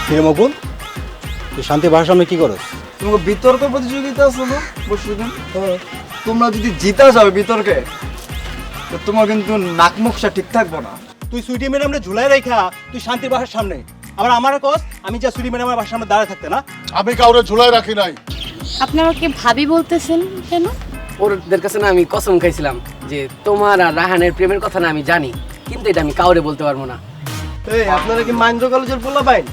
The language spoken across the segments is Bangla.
কিরে মকবুল, তুই শান্তি ভাষার সামনে কি করস? তোমাকে বিতর্ক প্রতিযোগিতা আছে না পরশুদিন? তোমরা যদি জিতা যাবে বিতর্কে তো তোমার কিন্তু নাকমুখটা ঠিক থাকবো না। তুই সুইটি ম্যাডামরে ঝুলাই রেখা তুই শান্তি ভাষার সামনে আবার আমার কস আমি যা সুইটি ম্যাডামের বাসার সামনে দাঁড়ায় থাকতে না? আমি কাউরে ঝুলাই রাখি নাই। আপনারা কি ভাবি বলতেছেন কেন? ওদের কাছে না আমি কসম খাইছিলাম যে তোমার আর রাহানের প্রেমের কথা না আমি জানি, কিন্তু এটা আমি কাউরে বলতে পারবো না। এই আপনারা কি মাইন্দ্র কলেজের পোলা পাইন?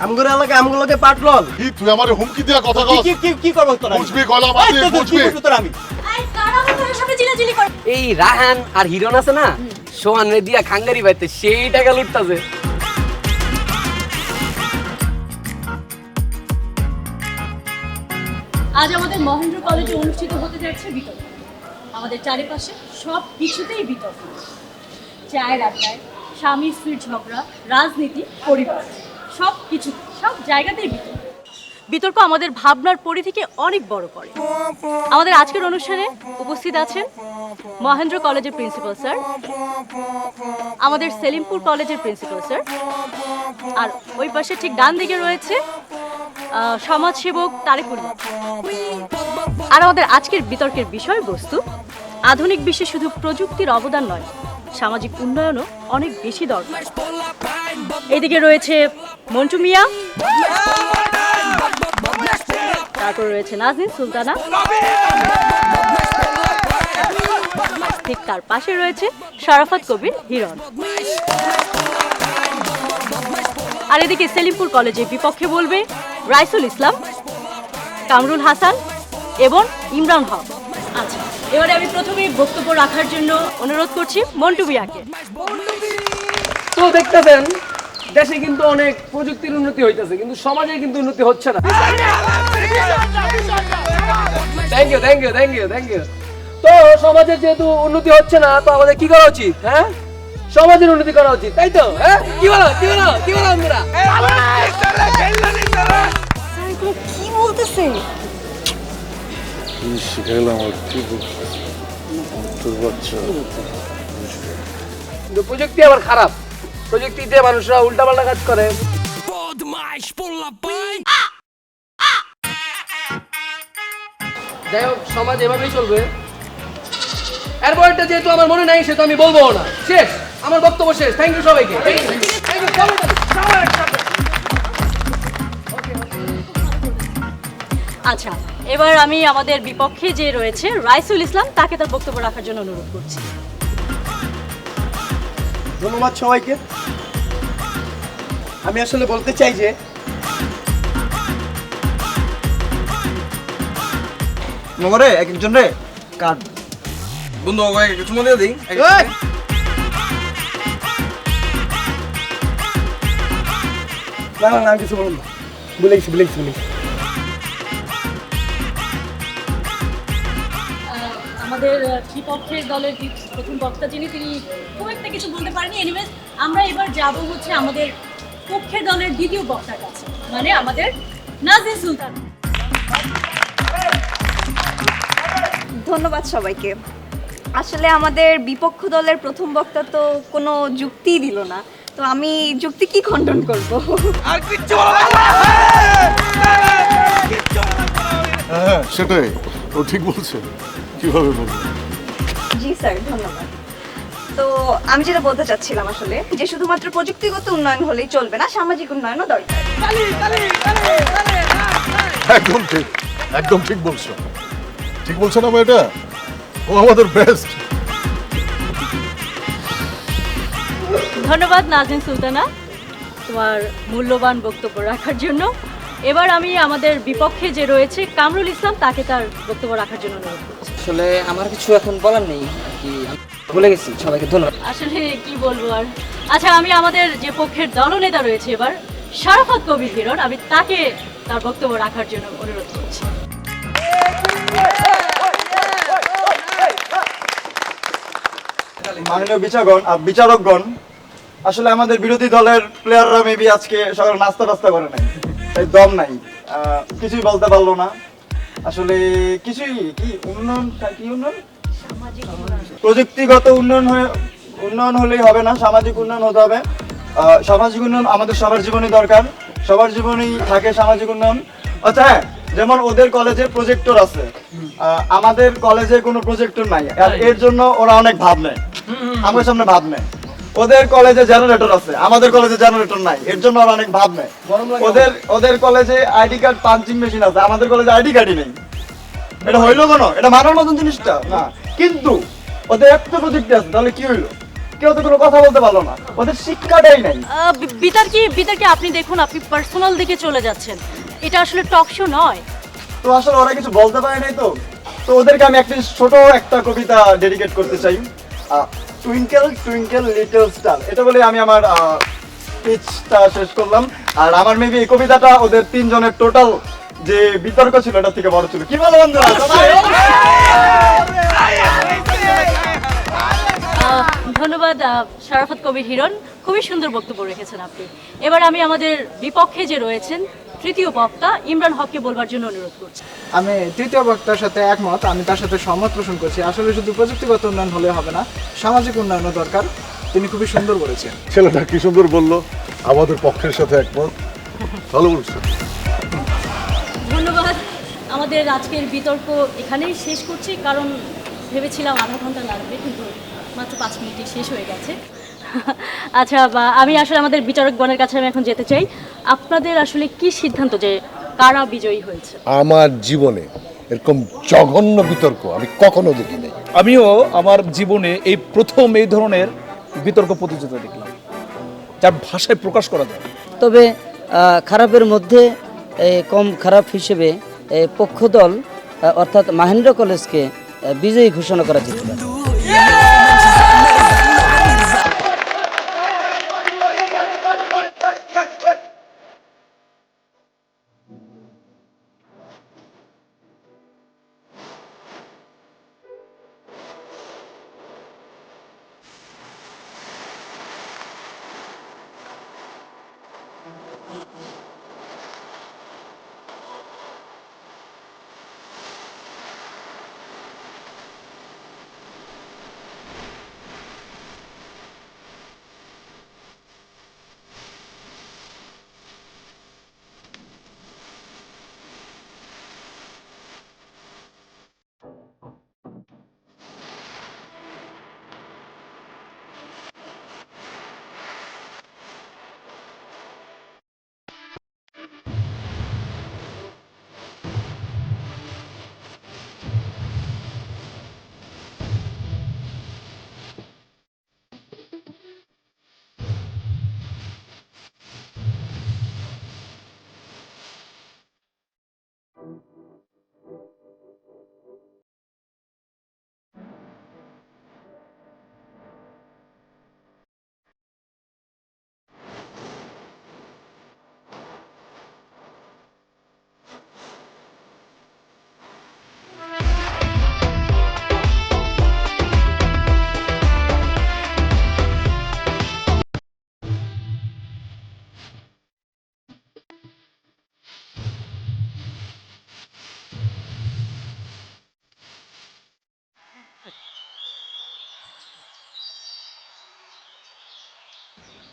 আমগোর এলাকায় আমগুলোকে পাটলল। কি তুই আমারে হুমকি দিয়া কথা কস? কি করব তোরা? বুঝবি গলা বাঁধি বুঝবি। তোরা আমি এই রাহান আর হিরন আছে না, সোহান রে দিয়া খাঙ্গারি বাইতে সেই টাকা লুটতাছে। আজ আমাদের মহেন্দ্র কলেজে অনুষ্ঠিত হতে যাচ্ছে বিতর্ক। আমাদের চারিপাশে সব কিছুতেই বিতর্ক, চায়ের আড্ডায়, স্বামী স্ত্রীর ঝগড়া, রাজনীতি, পরিবার, সব কিছু সব জায়গাতেই বিতর্ক। বিতর্ক আমাদের ভাবনার পরিধিকে অনেক বড় করে। আমাদের আজকের অনুষ্ঠানে উপস্থিত আছেন মহেন্দ্র কলেজের প্রিন্সিপাল স্যার, আমাদের সেলিমপুর কলেজের প্রিন্সিপাল স্যার, আর ওই পাশে ঠিক ডান দিকে রয়েছে সমাজসেবক তারেকুল। আর আমাদের আজকের বিতর্কের বিষয়বস্তু আধুনিক বিশ্বে শুধু প্রযুক্তির অবদান নয়, সামাজিক উন্নয়নও অনেক বেশি দরকার। এদিকে রয়েছে মন্টু মিয়া, তারপর রয়েছে নাজনীন সুলতানা, ঠিক তার পাশে রয়েছে শরাফত কবির হিরণ। আর এদিকে সেলিমপুর কলেজের বিপক্ষে বলবে রাইসুল ইসলাম, কামরুল হাসান এবং ইমরান হক। আচ্ছা, এবারে আমি প্রথমেই বক্তব্য রাখার জন্য অনুরোধ করছি মন্টু মিয়াকে। তো দেখতেছেন দেশে কিন্তু অনেক প্রযুক্তির উন্নতি হইতেছে, কিন্তু সমাজে কিন্তু উন্নতি হচ্ছে না। Thank you thank you thank you thank you. তো সমাজের যেহেতু উন্নতি হচ্ছে না, তো আমাদের কি করা উচিত? হ্যাঁ, সমাজের উন্নতি করা উচিত, তাই তো? হ্যাঁ, কি বলো কি বলো কি বলো আমরা? কি বলতেছে? কিন্তু প্রযুক্তি আবার খারাপ, প্রযুক্তিতে মানুষরা উল্টাপাল্টা কাজ করে। যাই হোক, সমাজ এভাবেই চলবে। এরপরটা যেহেতু আমার মনে নাই, সেটা আমি বলবো না। শেষ, আমার বক্তব্য শেষ। থ্যাংক ইউ সবাইকে। আচ্ছা, এবার আমি আমাদের বিপক্ষে যে রয়েছে রাইসুল ইসলাম, তাকে তার বক্তব্য রাখার জন্য অনুরোধ করছি। ধন্যবাদ সবাইকে। আমি আসলে বলতে চাই যে নগরে এক একজন রে কার্ড বন্ধু কিছু মনে দিই। না না না কিছু বলুন, বলেছি। আমাদের বিপক্ষের দলের প্রথম বক্তা যিনি, তিনি খুব একটা কিছু বলতে পারেনি। এনিওয়েজ, আমরা এবার যাব হচ্ছে আমাদের পক্ষের দলের দ্বিতীয় বক্তার কাছে, মানে আমাদের নাজনীন সুলতানা। ধন্যবাদ সবাইকে। আসলে আমাদের বিপক্ষ দলের প্রথম বক্তা তো কোনো যুক্তিই দিল না, তো আমি যুক্তি কি খণ্ডন করব? হ্যাঁ সেটাই, ও ঠিক বলছে। কিভাবে বলবো? জি স্যার, ধন্যবাদ। তো আমি যেটা বলতে চাচ্ছিলাম আসলে যে শুধুমাত্র প্রযুক্তিগত উন্নয়ন হলেই চলবে না, সামাজিক উন্নয়নও দরকার। একদম ঠিক, একদম ঠিক বলছো। ঠিক বলছো না এটা? ও আমাদের বেস্ট। ধন্যবাদ নাজনীন সুলতানা, তোমার মূল্যবান বক্তব্য রাখার জন্য। এবার আমি আমাদের বিপক্ষে যে রয়েছে কামরুল ইসলাম, তাকে তার বক্তব্য রাখার জন্য অনুরোধ করছি। আসলে আমার কিছু এখন বলার নেই আর কি, ভুলে গেছি। সবাইকে ধন্যবাদ। আসলে কি বলবো আর। আচ্ছা, আমি আমাদের যে পক্ষের দলনেতা রয়েছে এবার শরাফত কবির হিরণ, আমি তাকে তার বক্তব্য রাখার জন্য অনুরোধ করছি। মাননীয় বিচারকগণ, আসলে আমাদের বিরোধী দলের প্লেয়াররা মেবি আজকে সকালে নাস্তা করে নাই, তাই দম নাই, কিছুই বলতে পারলো না। আসলে কিছুই কি উন্নয়ন প্রযুক্তিগত উন্নয়ন হলেই হবে না, সামাজিক উন্নয়ন হতে হবে। সামাজিক উন্নয়ন আমাদের সবার জীবনে দরকার। সবার জীবনেই থাকে সামাজিক উন্নয়ন। আচ্ছা হ্যাঁ, যেমন ওদের কলেজে প্রজেক্টর আছে, আমাদের কলেজে কোনো প্রজেক্টর নাই, আর এর জন্য ওরা অনেক ভাব নেয়, আমার সামনে ভাব নেয়। ওদের কলেজে জেনারেটর আছে, আমাদের কলেজে জেনারেটর নাই, এর জন্য ওরা অনেক ভাব নেয়। ওদের কলেজে আইডি কার্ড পাঞ্চিং মেশিন আছে, আমাদের কলেজে আইডি কার্ডই নেই। এটা হইলো কেন? এটা মানার মতন জিনিসটা না। কিন্তু ওদের একটা প্রযুক্তি আছে, তাহলে কি হইলো? কেউ তো কোনো কথা বলতে পারলো না, ওদের শিক্ষাটাই নাই। বিতারকে আপনি দেখুন, আপনি পার্সোনাল দিকে চলে যাচ্ছেন। এটা আসলে টক শো নয়। তো আসলে ওরা কিছু বলতে পারে নাই। তো তো ওদেরকে আমি একটা ছোট একটা কবিতা ডেডিকেট করতে চাই, টুইঙ্কেল টুইঙ্কেল লিটল স্টার, এটা বলে আমি আমার স্পিচটা শেষ করলাম। আর আমার মেবি এই কবিতাটা ওদের তিনজনের টোটাল যে বিতর্ক ছিল এটা থেকে বড় ছিল। কি বলো বন্ধুরা? ধন্যবাদ শরাফত কবির হিরণ, খুবই সুন্দর বক্তব্য রেখেছেন আপনি। এবার আমি আমাদের বিপক্ষে যে রয়েছেন তৃতীয় বক্তা ইমরান হককে বলবার জন্য অনুরোধ করছি। আমি তৃতীয় বক্তার সাথে একমত, আমি তার সাথে সহমত পোষণ করছি। আসলে শুধু প্রযুক্তিগত উন্নয়ন হলে হবে না, সামাজিক উন্নয়নও দরকার। তিনি খুবই সুন্দর বলেছেন। ছেলেটা কি সুন্দর বললো, আমাদের পক্ষের সাথে একমত, ভালো বলছে। ধন্যবাদ। আমাদের আজকের বিতর্ক এখানেই শেষ করছি, কারণ ভেবেছিলাম আধা ঘন্টা লাগবে, কিন্তু মাত্র 5 মিনিটে শেষ হয়ে গেছে। আচ্ছা, আমি আসলে আমাদের বিচারকগণের কাছে আমি এখন যেতে চাই। আপনাদের আসলে কি সিদ্ধান্ত যে কারা বিজয়ী হয়েছে? আমার জীবনে এরকম জঘন্য বিতর্ক আমি কখনো দেখি নাই। আমিও আমার জীবনে এই প্রথম এই ধরনের বিতর্ক প্রতিযোগিতা দেখলাম, যার ভাষায় প্রকাশ করা যায়। তবে খারাপের মধ্যে কম খারাপ হিসেবে পক্ষ দল অর্থাৎ মাহেন্দ্র কলেজকে বিজয়ী ঘোষণা করা যেতে পারে।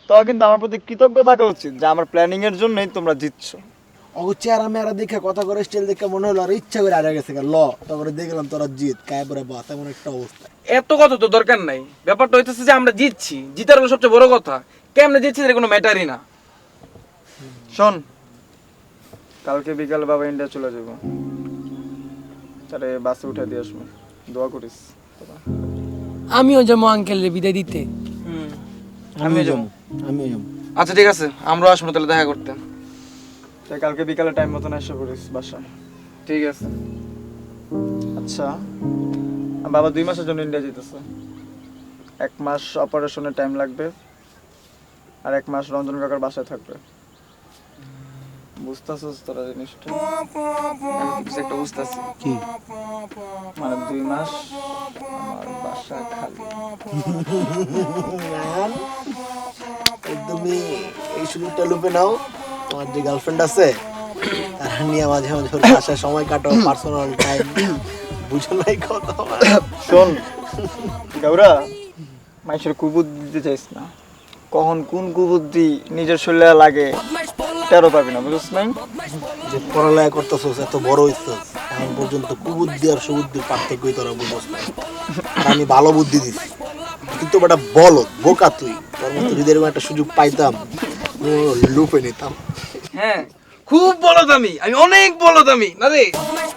তো কিন্তু আমার প্রতি কৃতজ্ঞ থাকা উচিত যে আমার প্ল্যানিং এর জন্যই তোমরা জিতছো। চেহারা মেয়ারা দেখে কথা করে স্টাইল দেখে মনে হলো আর ইচ্ছা করে আড়ে গেছে ল, তারপরে দেখলাম তোরা জিত কায় পরে বাস, এমন একটা অবস্থা। এত কথা তো দরকার নাই, ব্যাপারটা হইতেছে যে আমরা জিতছি, জিতার হলো সবচেয়ে বড় কথা। কেমনে জিতছি এর কোনো ম্যাটারই না। শোন, কালকে বিকালে বাবা ইন্ডিয়া চলে যাব, তারে বাসে উঠে দিয়ে আসবো, দোয়া করিস। আমিও যাবো আঙ্কেলের বিদায় দিতে। আমিও যাবো। আচ্ছা ঠিক আছে, আমরা আসবো তাহলে দেখা করতে। তাই কালকে বিকালে টাইম মতন এসে পড়িস বাসায়। ঠিক আছে। আচ্ছা, বাবা 2 মাসের জন্য ইন্ডিয়া যেতেছে। 1 মাস অপারেশনের টাইম লাগবে, আর 1 মাস রঞ্জন কাকার বাসায় থাকবে। বুঝতেছিস তোরা জিনিসটা? কিছু একটা বুঝতেছি। কি মানে 2 মাস আমার বাসা খালি। তুমি এই সুযোগটা লুপে নাও, তোমার যে গার্লফ্রেন্ড আছে তার নিয়ে মাঝে মাঝে ওর বাসায় সময় কাটাও, পার্সোনাল টাইম। বুঝো নাই কথা? শোন গৌরা, মানুষের কুবুদ্ধি দিতে চাইস না। কখন কোন কুবুদ্ধি নিজের শরীরে লাগে টেরো পাবি না, বুঝছ নাই? যে পড়ালেখা করতেছস, এত বড় হইছস, এখন পর্যন্ত কুবুদ্ধি আর সুবুদ্ধির পার্থক্যই তোরা বুঝছ না। আর আমি ভালো বুদ্ধি দিছি, কিন্তু বেটা বলো বোকা তুই, তোর মতো যদি এরকম একটা সুযোগ পাইতাম লুপে নিতাম। হ্যাঁ, খুব বলদ আমি অনেক বলদ আমি। না রে,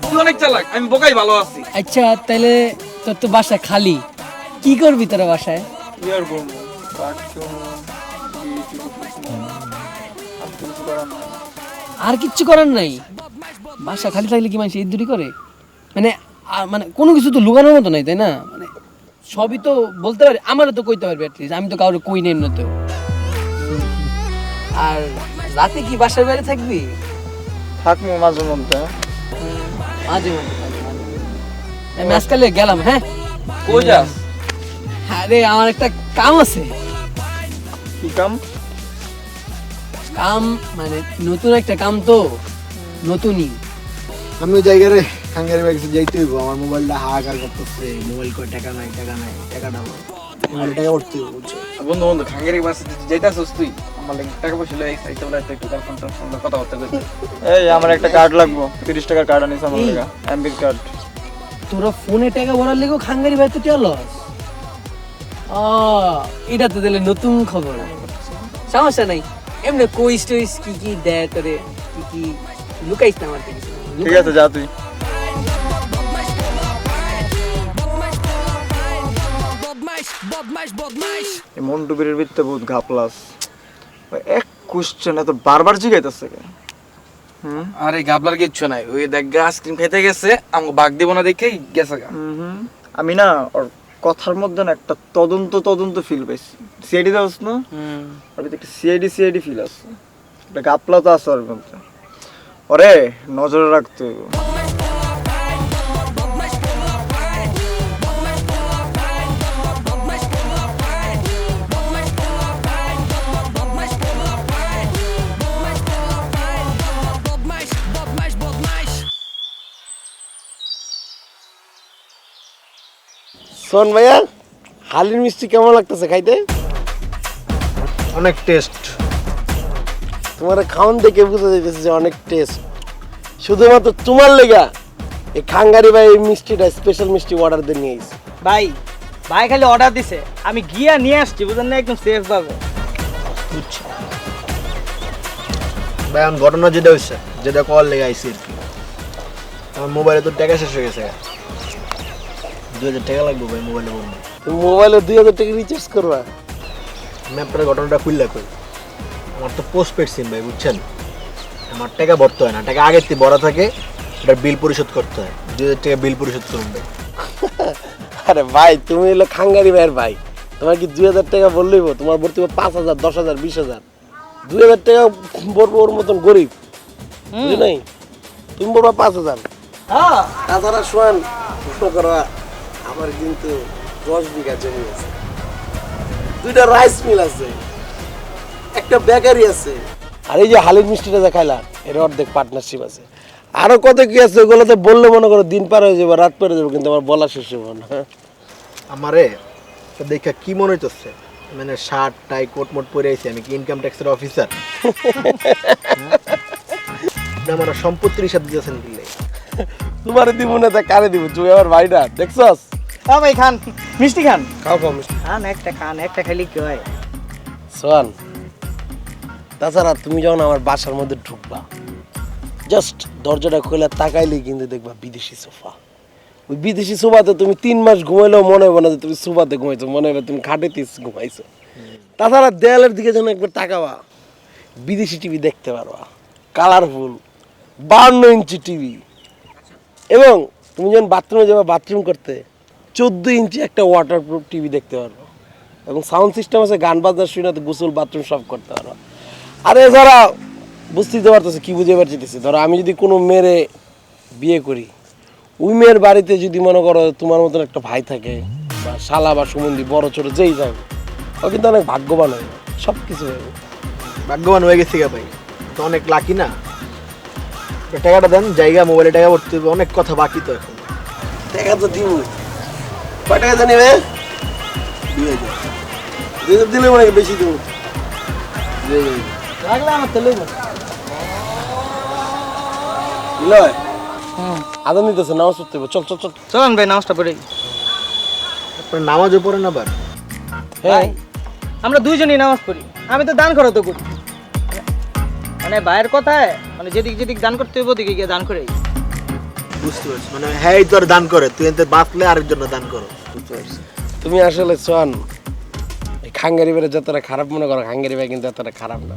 তুই অনেক চালাক, আমি বোকাই ভালো আছি। আচ্ছা তাহলে তোর তো বাসা খালি, কি করবি তোরা বাসায়? কি আর করবো, আর কিচ্ছু করার নাই? বাসা খালি থাকলে কি মানুষ ইদ্দুরি করে? মানে মানে কোনো কিছু তো লুকানোর মতো নাই, তাই না? মানে সবই তো বলতে পারি, আমারও তো কইতে পারবি অ্যাটলিস্ট, আমি তো কাউকে কই নেই না তো। আর রাতে কি বাসার বাইরে থাকবি? থাকবো মাঝে মধ্যে। মাঝে মাঝে আমি আজকালে গেলাম। হ্যাঁ, কই যাস? আরে আমার একটা কাম আছে। কি কাম? কাম মানে নতুন একটা কাম তো, নতুনই। আমি ওই জায়গায় রে খাঙ্গারি বাইকে যাইতে হইব, আমার মোবাইলটা হাহাকার করতেছে, মোবাইল কই টাকা নাই, টাকা দাও, মোবাইলে টাকা ভরতে হইব, বুঝছো? বন্ধু বন্ধু খাঙ্গেরি বাস যাইতাছস তুই? আমার লাগি টাকা পয়সা লই আইতে বলে একটু গার্লফ্রেন্ডের সঙ্গে কথাবার্তা কইতে। এই আমার একটা কার্ড লাগবো, 30 টাকার কার্ড আনিস আমার লাগা, এমবির কার্ড। তোরা ফোনে টাকা ভরার লেগেও খাঙ্গারি বাইতে চলস? এটা তো দিলে নতুন খবর। সমস্যা নাই, এমনি কইস টইস কি কি দেয় তোরে, কি কি লুকাইস না আমার থেকে। ঠিক আছে, যা তুই। মন্টু বিড়ির ভিত্তে বহুত ঘাপলাস, এক কোশ্চেন এত বারবার জিগাইতেছে কেন? আরে গাবলার কিচ্ছু নাই, ওই দেখ আইসক্রিম খেতে গেছে, আমাকে বাগ দিব না দেখেই গেছে গা। আমি না ওর কথার মধ্যে না একটা তদন্ত ফিল পাইছি। সিআইডি দাওস না, ওর ভিতরে একটা সিআইডি ফিল আছে, একটা গাপলা তো আছে ওর মধ্যে। ওরে নজরে রাখতে হইব। শোন ভাইয়া, হালির মিষ্টি কেমন লাগতেছে খাইতে? অনেক টেস্ট, তোমার খাওয়ান দেখে বুঝা যাইতেছে যে অনেক টেস্ট। শুধুমাত্র তোমার লেগা এই খাঙ্গারি ভাই এই মিষ্টিটা, স্পেশাল মিষ্টি অর্ডার দিয়ে নিয়ে এসেছি। ভাই ভাই খালি অর্ডার দিছে, আমি গিয়া নিয়ে আসছি, বুঝলেন না, একদম সেফ ভাবে। ভাই এখন ঘটনা যেটা হচ্ছে, যেটা কল লেগে আইসি আর কি, আমার মোবাইলে তো টাকা শেষ হয়ে গেছে, 2000 টাকা লাগবে ভাই মোবাইলে বলবো। তুমি মোবাইলে 2000 টাকা রিচার্জ করবা? আমি আপনার ঘটনাটা খুললা কই, আমার তো পোস্টপেড সিম ভাই, বুঝছেন? আমার টাকা ভরতে হয় না, টাকা আগের থেকে ভরা থাকে, এটার বিল পরিশোধ করতে হয়। 2000 টাকা বিল পরিশোধ করুন ভাই। আরে ভাই তুমি হলো খাঙ্গারি ভাইয়ের ভাই, তোমার কি 2000 টাকা বললেই তোমার ভর্তি 5000, 10,000, 20,000, 2000 টাকা ভরবো ওর মতন গরিব, বুঝলি নাই? তুমি বলবা 5000। হ্যাঁ, তাছাড়া শোন, প্রশ্ন করা আমার কিন্তু 10 বিঘা জমি আছে, 2টা রাইস মিল আছে, একটা বেকারি আছে, আর এই যে হালির মিষ্টিটা যা খাইলাম এর অর্ধেক পার্টনারশিপ আছে। আরো কত কি আছে, ওগুলো তো বললে মনে করো দিন পার হয়ে যাবে, রাত পার হয়ে যাবে, কিন্তু আমার বলা শেষ হবে না। আমারে দেখা কি মনে হইতেছে, মানে শার্ট টাই কোট মোট পরে আইছি, আমি কি ইনকাম ট্যাক্সের অফিসার? আমার সম্পত্তির হিসাব দিয়েছেন দিলে তোমার দিব না, তা কারে দিব? তুমি আমার ভাইটা দেখছস? হ্যাঁ ভাই, খান মিষ্টি, খান খাও খাও মিষ্টি খান, একটা খালি কি হয়? শোন, তাছাড়া তুমি যখন আমার বাসার মধ্যে ঢুকবা, জাস্ট দরজাটা খুলে তাকাইলেই কিন্তু দেখবা বিদেশি সোফা। ওই বিদেশি সোফাতে তুমি 3 মাস ঘুমাইলেও মনে হবে না যে তুমি সোফাতে ঘুমাইছো, মনে হবে তুমি খাটেতে ঘুমাইছো। তাছাড়া দেয়ালের দিকে যেন একবার তাকাবা, বিদেশি টিভি দেখতে পারবা, কালারফুল 52 ইঞ্চি টিভি, এবং তুমি যখন বাথরুমে যাবা বাথরুম করতে 14 ইঞ্চি একটা ওয়াটারপ্রুফ টিভি দেখতে পারবো, এবং সাউন্ড সিস্টেম আছে, গান বাজনা শুনে গোসল বাথরুম সব করতে পারবো। আর এছাড়া বুঝতে পারতেছে কি বুঝে পারতেছি, ধরো আমি যদি কোনো মেয়েরে বিয়ে করি, ওই মেয়ের বাড়িতে যদি মনে করো তোমার মতন একটা ভাই থাকে, বা শালা বা সুমন্দি, বড় ছোট যেই যাবে, ও কিন্তু অনেক ভাগ্যবান হয়ে যাবে, সব কিছু হয়ে যাবে। ভাগ্যবান হয়ে গেছি গা ভাই, তো অনেক লাকি না? টাকাটা দেন, জায়গা মোবাইলে টাকা ভরতে হবে, অনেক কথা বাকি তো এখন। টাকা তো দিব, কয় টাকা জানি ভাই? 2000 দিলে মানে বেশি দেবো, লাগলে আমার তো লইব। নিলয় আদান দিতেছে, নামাজ পড়তে হবে। চল চল চল। চলেন ভাই নামাজটা পড়ি। আপনার নামাজও পড়ে না আবার? ভাই আমরা দুইজনই নামাজ পড়ি, আমি তো দান করো তো করি, মানে ভাইয়ের কথায় মানে যেদিক যেদিক দান করতে হবে ওদিকে গিয়ে দান করে। বুঝতে পারছি, মানে হ্যাঁ তোর দান করে, তুই এতে বাঁচলে আরেকজন দান করো। বুঝতে পারছি। তুমি আসলে সোয়ান এই খাঙ্গারি ভাইয়ের যতটা খারাপ মনে করো, খাঙ্গারি ভাই কিন্তু এতটা খারাপ না।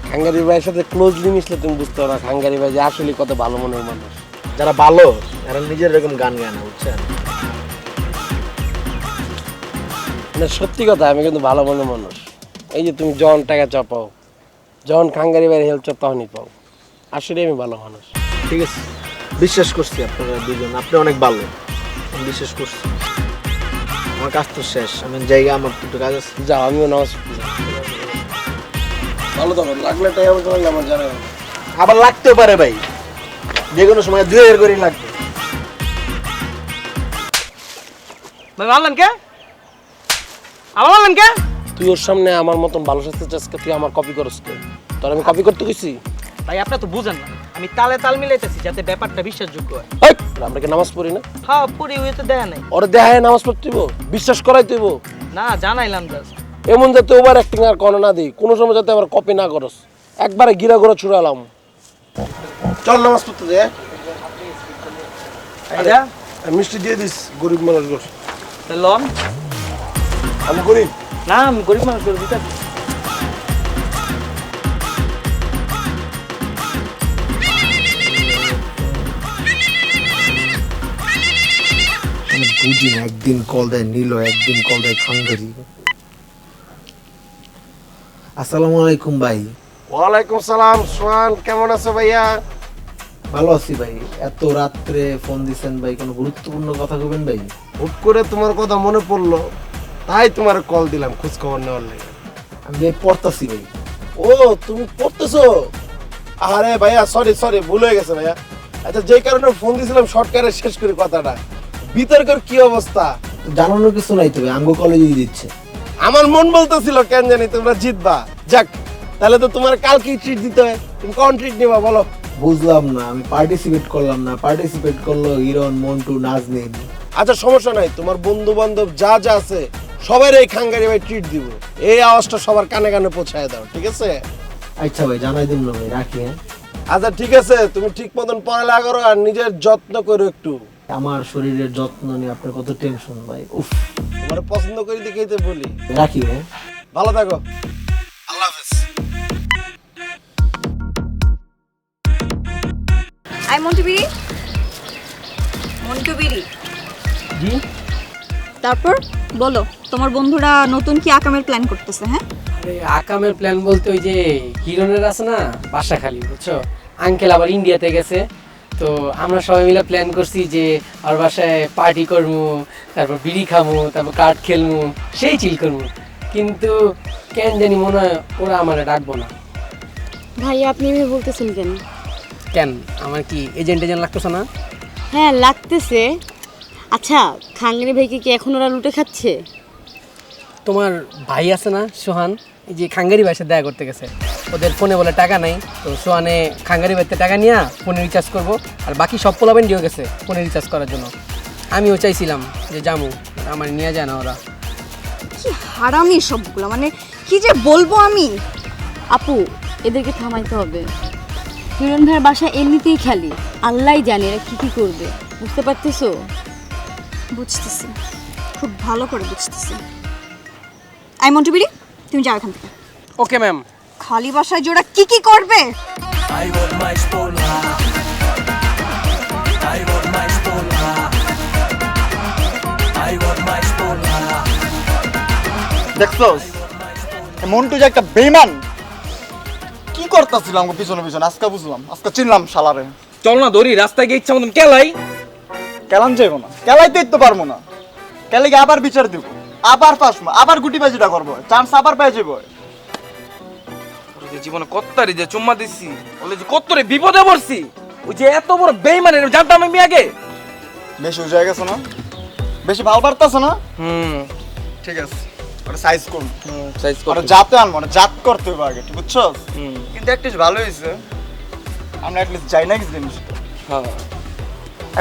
খাঙ্গারি ভাইয়ের সাথে ক্লোজলি মিশলে তুমি বুঝতে পারো খাঙ্গারি ভাই যে আসলে কত ভালো মনের মানুষ। যারা ভালো এরা নিজের এরকম গান গায় না, বুঝছেন? না সত্যি কথা, আমি কিন্তু ভালো মনের মানুষ। এই যে তুমি যখন টাকা চাপাও, যখন খাঙ্গারি ভাইয়ের হেল্প চাও তখনই পাও। আসলে আমি ভালো মানুষ। ঠিক আছে, বিশ্বাস করছি আপনারা দুজন, আপনি অনেক ভালো, আমি বিশ্বাস করছি। আমার কাজ তো শেষ, আমি জায়গা আমার একটু কাজ আছে। যাও, আমিও নামাজ পড়তে যাই। ভালো থাকো, লাগলে টাকা পয়সা লাগলে আমার জানা আবার লাগতেও পারে ভাই, যে কোনো সময় 2000 করে লাগবে। ভাই মারলেন কে? আবার মারলেন কে? তুই ওর সামনে আমার মতন ভালো সাজতে চাস, তুই আমার কপি করস কে? তোর আমি কপি করতে কইছি? ভাই আপনারা তো বুঝেন না, আমি তালে তাল মিলাইতেছি যাতে ব্যাপারটা বিশ্বাসযোগ্য হয়। এই, আমরা কি নামাজ পড়ি না? হ্যাঁ পড়ি, ওই তো দেয়া নাই। ওরে দেখায় নামাজ পড়তে হইব, বিশ্বাস করাই হইব। না জানাইলাম জাস্ট। এমন যাতে ওভার অ্যাক্টিং আর কোনো না দিই, কোনো সময় যাতে আবার কপি না করস। একবারে গিরা ঘোরা ছুড়ালাম। চল নামাজ পড়তে দে। আচ্ছা মিষ্টি দিয়ে দিস, গরিব মানুষ গোস। লন আমি গরিব না, আমি গরিব মানুষ করে দিতে। বুঝি না, একদিন কল দেয় নীল, একদিন কল দেয় খাঙ্গারি। আসসালামু আলাইকুম ভাই। ওয়ালাইকুম সালাম। সোহান কেমন আছো ভাইয়া? ভালো আছি ভাই। এত রাত্রে ফোন দিছেন ভাই, কোনো গুরুত্বপূর্ণ কথা কইবেন ভাই? হুট করে তোমার কথা মনে পড়লো, তাই তোমার কল দিলাম খোঁজ খবর নেওয়ার লাগে। আমি পড়তাছি ভাই। ও তুমি পড়তেছো? আরে ভাইয়া সরি সরি, ভুল হয়ে গেছে ভাইয়া। আচ্ছা যে কারণে ফোন দিয়েছিলাম শর্টকাটে শেষ করে কথাটা। বিতর্কের কি অবস্থা? জানানোর কিছু নাই, তবে আঙ্গো কলেজে দিচ্ছে। আমার মন বলতেছিল কেন জানি তোমরা জিতবা। যাক, তাহলে তো তোমার কালকেই ট্রিট দিতে হয়। তুমি কোন ট্রিট নিবা বলো? বুঝলাম না, আমি পার্টিসিপেট করলাম না। পার্টিসিপেট করলো হিরন, মন্টু, নাজনীন। আচ্ছা সমস্যা নাই, তোমার বন্ধু বান্ধব যা যা আছে সবাই এই খাঙ্গারি ভাই ট্রিট দিব। এই আওয়াজটা সবার কানে কানে পৌঁছায় দাও, ঠিক আছে? আচ্ছা ভাই, জানাই দিন না ভাই, রাখি। আচ্ছা ঠিক আছে, তুমি ঠিক মতন পড়ালেখা করো আর নিজের যত্ন করো একটু। আমার শরীরের যত্ন নিয়ে আপনার কত টেনশন ভাই। উফ, তোমার পছন্দ করি দেখেই তো বলি। রাখি ভাই, ভালো থাকো, আল্লাহ হাফেজ। আই মন্টু বিড়ি, মন্টু বিড়ি। জি তারপর বলো, তোমার বন্ধুরা নতুন কি আকামের প্ল্যান করতেছে? হ্যাঁ আরে আকামের প্ল্যান বলতে ওই যে হিরনের আছে না বাসাখালী, বুঝছো? আঙ্কেল আবার ইন্ডিয়াতে গেছে, তো আমরা সবাই মিলে প্ল্যান করছি যে আর বাসায় পার্টি করবো, তারপর বিড়ি খাবো, তারপর কার্ড খেলবো, সেই চিল করবো। কিন্তু কেন জানি মনে হয় ওরা আমার ডাকবো না। ভাই আপনি এভাবে বলতেছেন কেন? কেন, আমার কি এজেন্ট এজেন্ট লাগতেছে না? হ্যাঁ লাগতেছে। আচ্ছা খাঙ্গারি ভাইকে কি এখন ওরা লুটে খাচ্ছে? তোমার ভাই আছে না সোহান, এই যে খাঙ্গারি ভাইয়ের সাথে দেখা করতে গেছে। ওদের ফোনে বলে টাকা নাই, তো সোহানে খাঙ্গারি ভাইতে টাকা নিয়ে ফোনে রিচার্জ করবো, আর বাকি সব পোলাবেন দিয়েও গেছে ফোনে রিচার্জ করার জন্য। আমিও চাইছিলাম যে যাবো, আমার নিয়ে যায় না ওরা। কি হারামি সবগুলো, মানে কি যে বলবো আমি। আপু এদেরকে থামাইতে হবে। হিরণ ভাইয়ের বাসায় এমনিতেই খেলি, আল্লাহই জানে এরা কি কি করবে, বুঝতে পারতেছো? বুঝতেছি, খুব ভালো করে বুঝতেছি। আই মন্টু বিড়ি, তুমি যাও এখান থেকে। Okay ma'am. খালি বাসায় জোড়া কি কি করবে? দেখছোস মন্টু যে একটা বেইমান, কি করতেছিল আমার পিছনে পিছনে, আজকে বুঝলাম, আজকে চিনলাম শালারে। চল না ধরি, রাস্তায় গিয়ে ইচ্ছা মতন কেলাই। কেলান যাইব না, কেলাইতেই তো পারবো না। কেলে গিয়ে আবার বিচার দিব, আবার ফাঁসবো, আবার গুটি বাজিটা করবো, চান্স আবার পেয়ে যাবো। জীবনে কত্তারি যে চুম্মা দিছি, বলে যে কত্তরে বিপদে পড়ছি, ওই যে এত বড় বেইমানের জানতাম আমি আগে। বেশি উজে গেছো না, বেশি ভালো পারতাছো না। ঠিক আছে, ওটা সাইজ করুন, সাইজ ওটা জাতে আনবো না, জাত করতে হবে আগে, বুঝছো? কিন্তু একটা ভালো হয়েছে, আমরা অ্যাটলিস্ট যাই না কিছু জিনিস। হ্যাঁ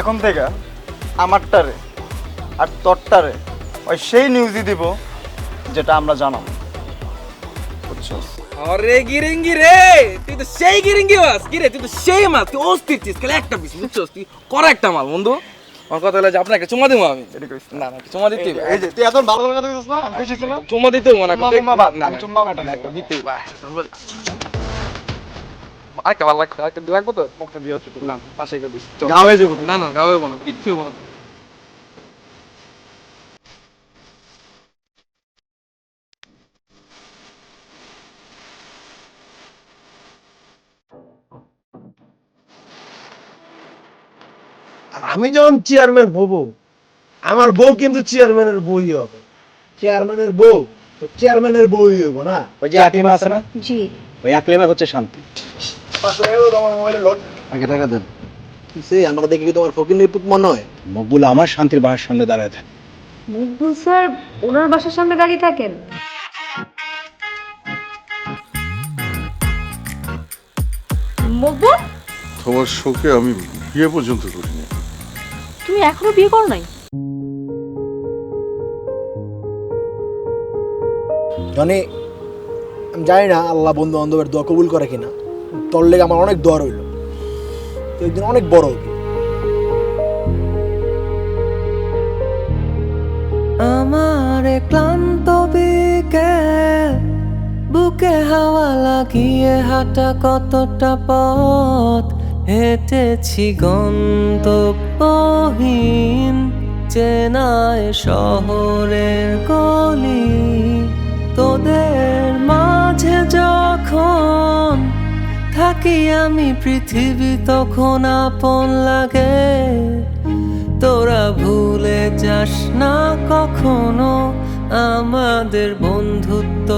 এখন থেকে আমারটারে আর তোরটারে ওই সেই নিউজই দিব যেটা আমরা জানাবো, বুঝছো? আরে গিরিঙ্গি রে, তুই তো সেই গিরিঙ্গি মাছ, কি রে তুই তো সেই মাছ, তুই অস্থির চিস, খালি একটা পিস বুঝছস, তুই কর একটা মাল বন্ধু। আমার কথা হলো যে আপনাকে চুমা দেবো আমি। না না চুমা দিতে হবে। এই যে তুই এত ভালো কথা কইছিস না, কইছিস না চুমা দিতে হবে না, না চুম্মা কাটা না একটা দিতে হবে। আরেকটা ভালো লাগবে, আরেকটা লাগবে তো মুখটা দিয়ে হচ্ছে না পাশে গিয়ে দিস। গাওয়ে যাবো। না না গাওয়ে বলো, কিচ্ছু বলো। আমি যখন চেয়ারম্যান হব, আমার বউ কিন্তু চেয়ারম্যানের বই হবে। চেয়ারম্যানের বউ তো চেয়ারম্যানের বই হইব না? ওই যে আকলিমা আছে না, জি ওই আকলিমা হচ্ছে শান্তি। আগে টাকা দেন। সে আমাকে দেখে কি তোমার ফকির নিপুত মনে হয়? মকবুল আমার শান্তির বাসার সামনে দাঁড়ায় থাকে। মকবুল স্যার ওনার বাসার সামনে দাঁড়িয়ে থাকেন? মকবুল, তোমার শোকে আমি বিয়ে পর্যন্ত করিনি। তুমি এখনো বিয়ে করো নাই? জনি, আমি জানি না আল্লাহ বন্ধু বান্ধবের দোয়া কবুল করে কিনা, তোর লেগে আমার অনেক দোয়া রইল, তুই একদিন অনেক বড় হবি। আমার ক্লান্ত বিকেল, বুকে হাওয়া লাগিয়ে হাঁটা কতটা পথ হেঁটেছি গন্তব্যহীন চেনায় শহরের গলি। তোদের মাঝে যখন থাকি আমি পৃথিবী তখন আপন লাগে। তোরা ভুলে যাস না কখনো আমাদের বন্ধুত্ব